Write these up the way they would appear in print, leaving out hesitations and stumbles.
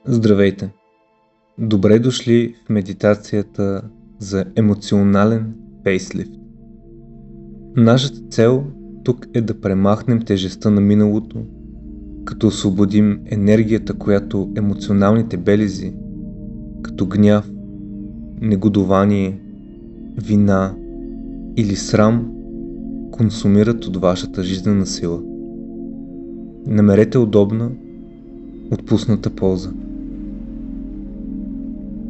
Здравейте! Добре дошли в медитацията за емоционален фейслифт. Нашата цел тук е да премахнем тежестта на миналото, като освободим енергията, която емоционалните белези, като гняв, негодование, вина или срам, консумират от вашата жизнена сила. Намерете удобна, отпусната поза.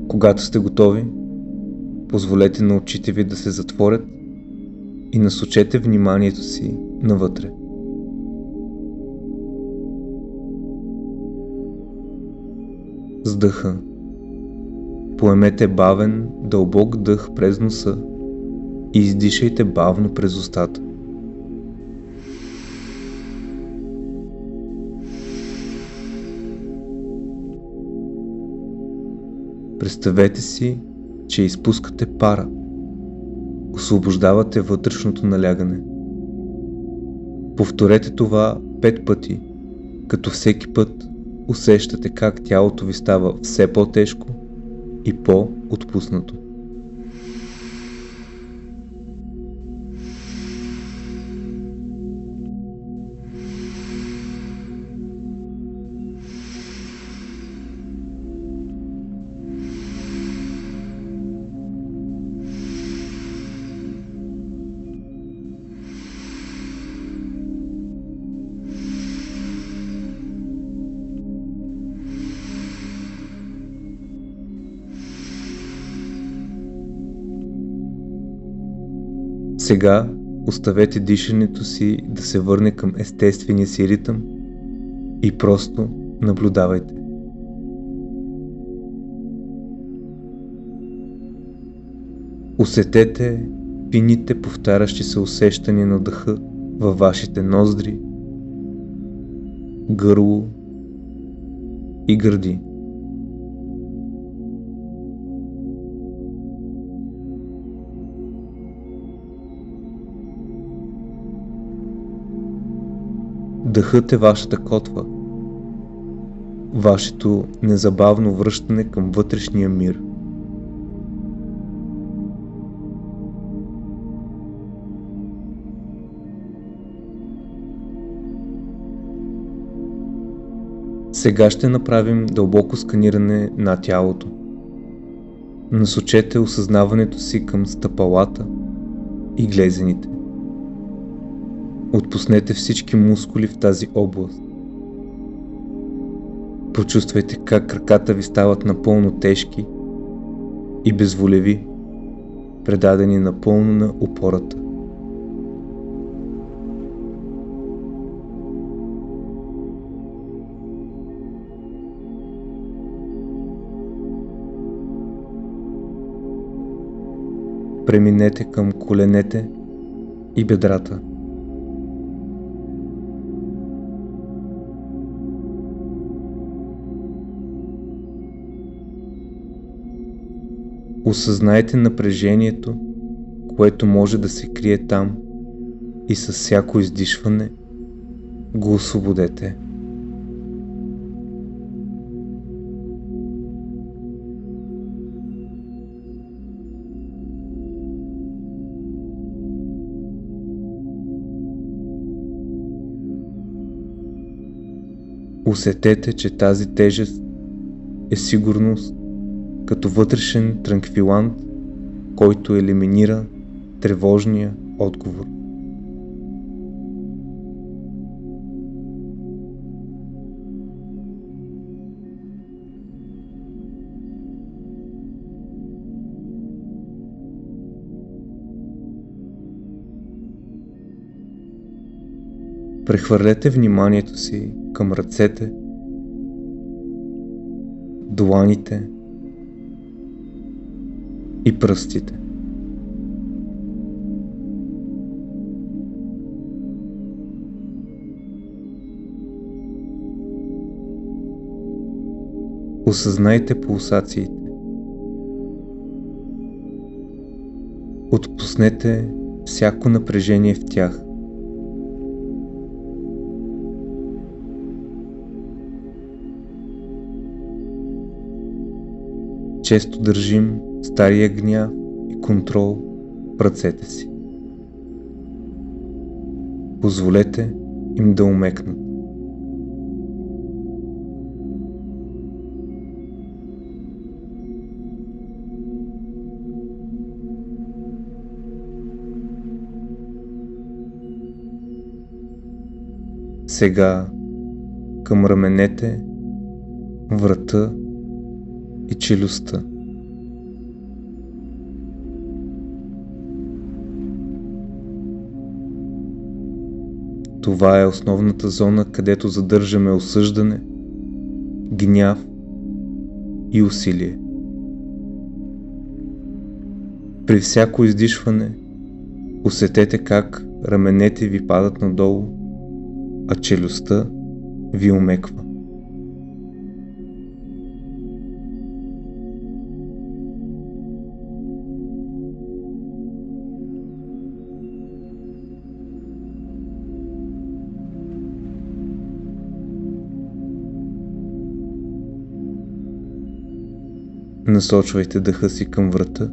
Когато сте готови, позволете на очите ви да се затворят и насочете вниманието си навътре. С дъха поемете бавен, дълбок дъх през носа и издишайте бавно през устата. Представете си, че изпускате пара. Освобождавате вътрешното налягане. Повторете това 5 пъти, като всеки път усещате как тялото ви става все по-тежко и по-отпуснато. Сега оставете дишането си да се върне към естествения си ритъм и просто наблюдавайте. Усетете фините повтарящи се усещания на дъха във вашите ноздри, гърло и гърди. Дъхът е вашата котва, вашето незабавно връщане към вътрешния мир. Сега ще направим дълбоко сканиране на тялото. Насочете осъзнаването си към стъпалата и глезените. Отпуснете всички мускули в тази област. Почувствайте как краката ви стават напълно тежки и безволеви, предадени напълно на упората. Преминете към коленете и бедрата. Осъзнайте напрежението, което може да се крие там, и с всяко издишване го освободете. Усетете, че тази тежест е сигурност, като вътрешен транквилант, който елиминира тревожния отговор. Прехвърлете вниманието си към ръцете, дланите и пръстите. Осъзнайте пулсациите. Отпуснете всяко напрежение в тях. често държим стария гняв и контрол в ръцете си. Позволете им да омекнат. Сега към раменете, врата и челюстта. Това е основната зона, където задържаме осъждане, гняв и усилие. При всяко издишване усетете как раменете ви падат надолу, а челюстта ви омеква. Насочвайте дъха си към врата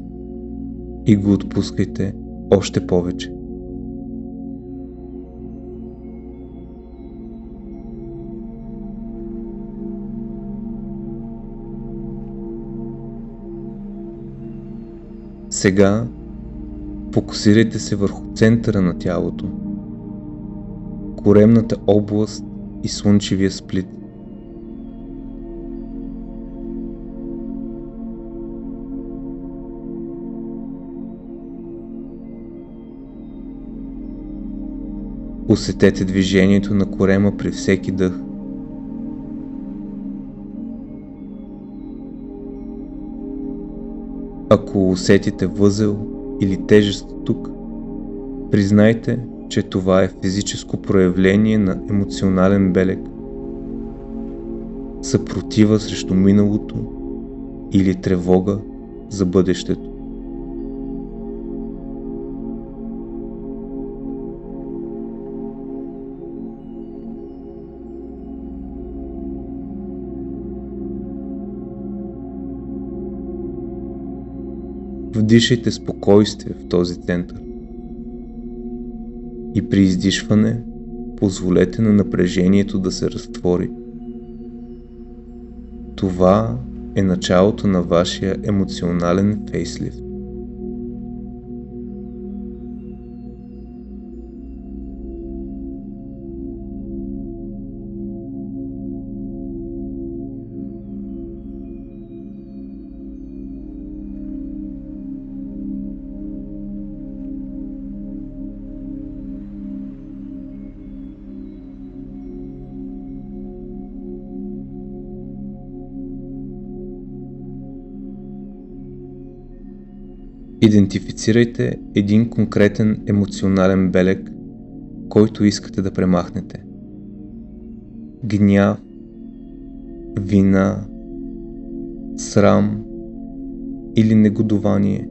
и го отпускайте още повече. Сега фокусирайте се върху центъра на тялото, коремната област и слънчевия сплит. Усетете движението на корема при всеки дъх. Ако усетите възел или тежест тук, признайте, че това е физическо проявление на емоционален белег, съпротива срещу миналото или тревога за бъдещето. Вдишайте спокойствие в този център и при издишване позволете на напрежението да се разтвори. Това е началото на вашия емоционален фейслифт. Идентифицирайте един конкретен емоционален белег, който искате да премахнете. Гняв, вина, срам или негодувание.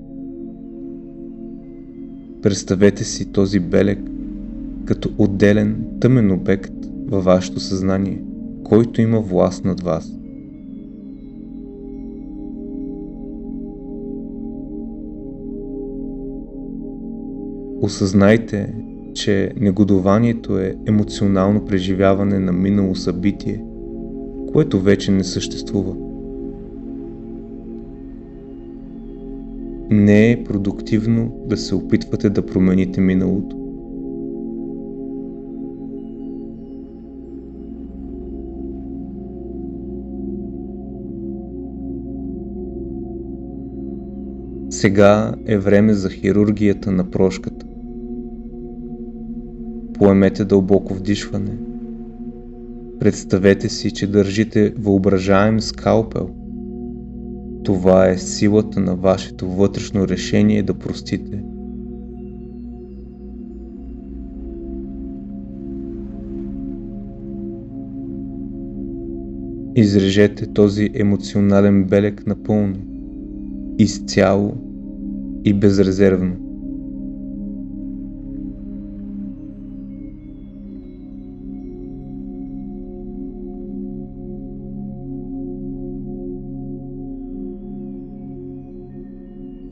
Представете си този белег като отделен тъмен обект във вашето съзнание, който има власт над вас. Осъзнайте, че негодуванието е емоционално преживяване на минало събитие, което вече не съществува. Не е продуктивно да се опитвате да промените миналото. Сега е време за хирургията на прошката. Поемете дълбоко вдишване. Представете си, че държите въображаем скалпел. Това е силата на вашето вътрешно решение да простите. Изрежете този емоционален белег напълно, изцяло и безрезервно.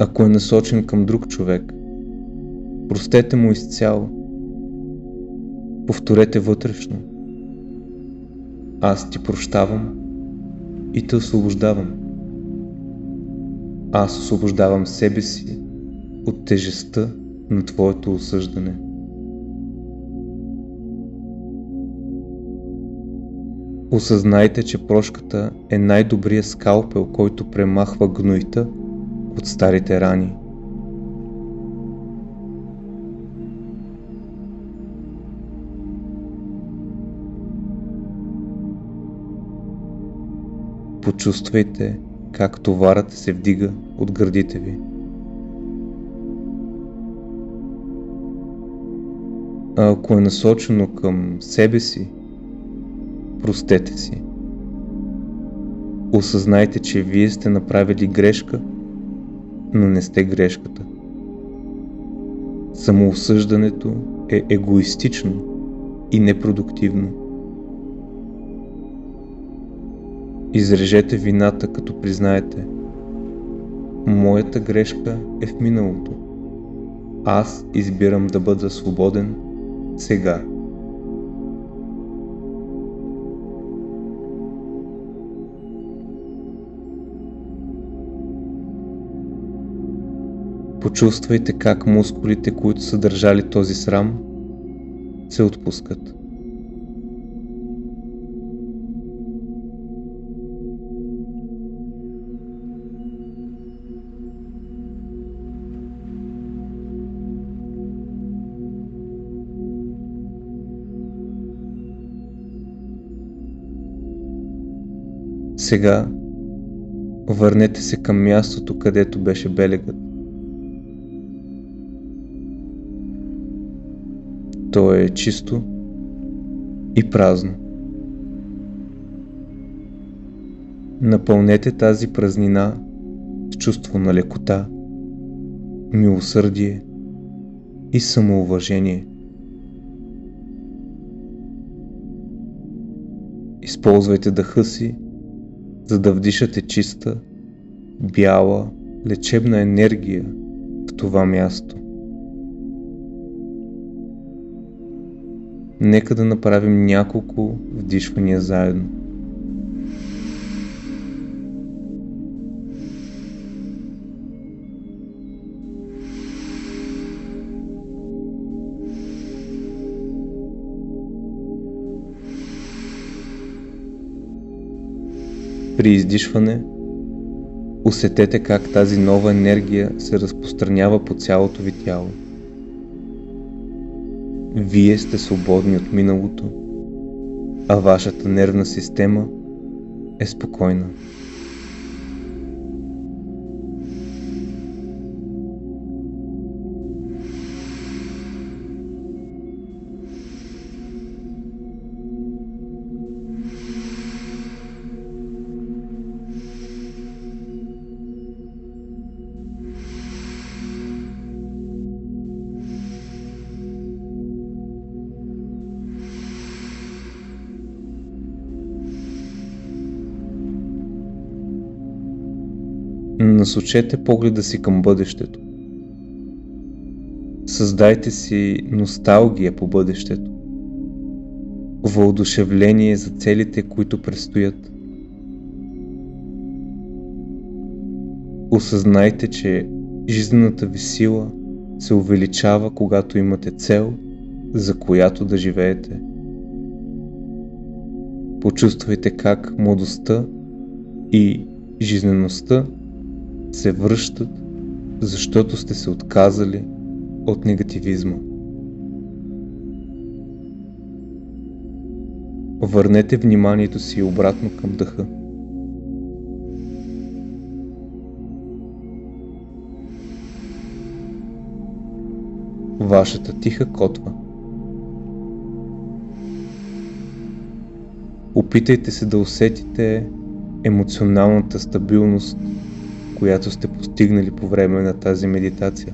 Ако е насочен към друг човек, простете му изцяло. Повторете вътрешно: аз ти прощавам и те освобождавам. Аз освобождавам себе си от тежестта на твоето осъждане. Осъзнайте, че прошката е най-добрият скалпел, който премахва гнойта от старите рани. Почувствайте как товарът се вдига от гърдите ви. А ако е насочено към себе си, простете си. Осъзнайте, че вие сте направили грешка, но не сте грешката. Самоосъждането е егоистично и непродуктивно. Изрежете вината, като признаете: моята грешка е в миналото. Аз избирам да бъда свободен сега. Почувствайте как мускулите, които са държали този срам, се отпускат. Сега върнете се към мястото, където беше белегът. То е чисто и празно. Напълнете тази празнина с чувство на лекота, милосърдие и самоуважение. Използвайте дъха си, за да вдишате чиста, бяла, лечебна енергия в това място. Нека да направим няколко вдишвания заедно. При издишване усетете как тази нова енергия се разпространява по цялото ви тяло. Вие сте свободни от миналото, а вашата нервна система е спокойна. Насочете погледа си към бъдещето. Създайте си носталгия по бъдещето. Въодушевление за целите, които предстоят. Осъзнайте, че жизнената ви сила се увеличава, когато имате цел, за която да живеете. Почувствайте как младостта и жизнеността се връщат, защото сте се отказали от негативизма. Върнете вниманието си обратно към дъха. Вашата тиха котва. Опитайте се да усетите емоционалната стабилност, която сте постигнали по време на тази медитация.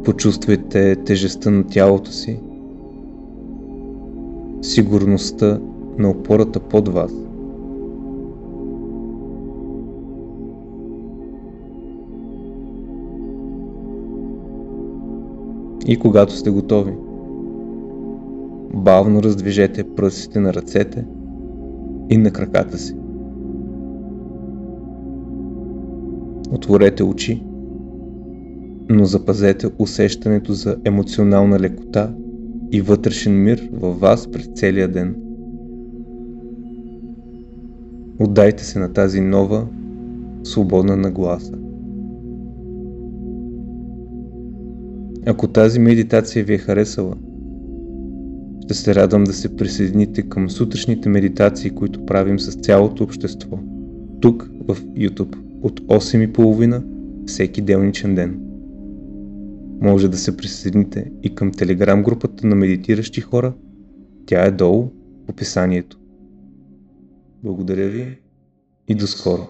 Почувствайте тежестта на тялото си, сигурността на опората под вас. И когато сте готови, бавно раздвижете пръстите на ръцете и на краката си. Отворете очи, но запазете усещането за емоционална лекота и вътрешен мир във вас през целия ден. Отдайте се на тази нова, свободна нагласа. Ако тази медитация ви е харесала, ще се радвам да се присъедините към сутрешните медитации, които правим с цялото общество, тук в YouTube, от 8:30 всеки делничен ден. Може да се присъедините и към Telegram групата на медитиращи хора, тя е долу в описанието. Благодаря ви и до скоро!